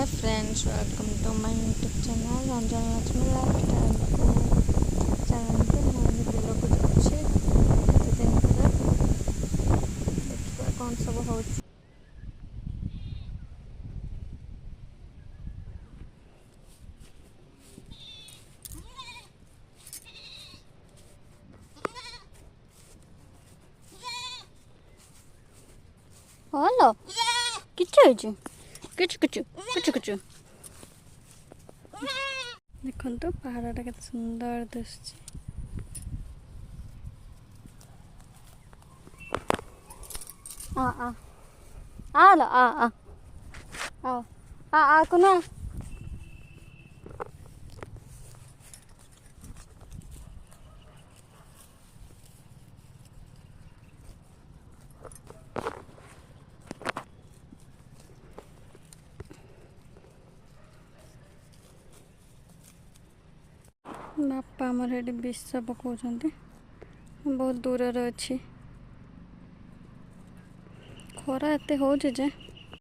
Hi friends, welcome to my YouTube channel Ranjan Lakshmi Lifestyle को चलते मैं बिलोक जाऊँगी केते दिन पर देखिए कौन सब हो हेलो किच्छु होइछु किच्छु किच्छु किच्छु किच्छु देखो पहाड़टा के सुंदर दिशुची आ आ आलो आ कुना बापा आमर ये विष पकाउछन्ति बहुत दूर अच्छी खरा एते हो जे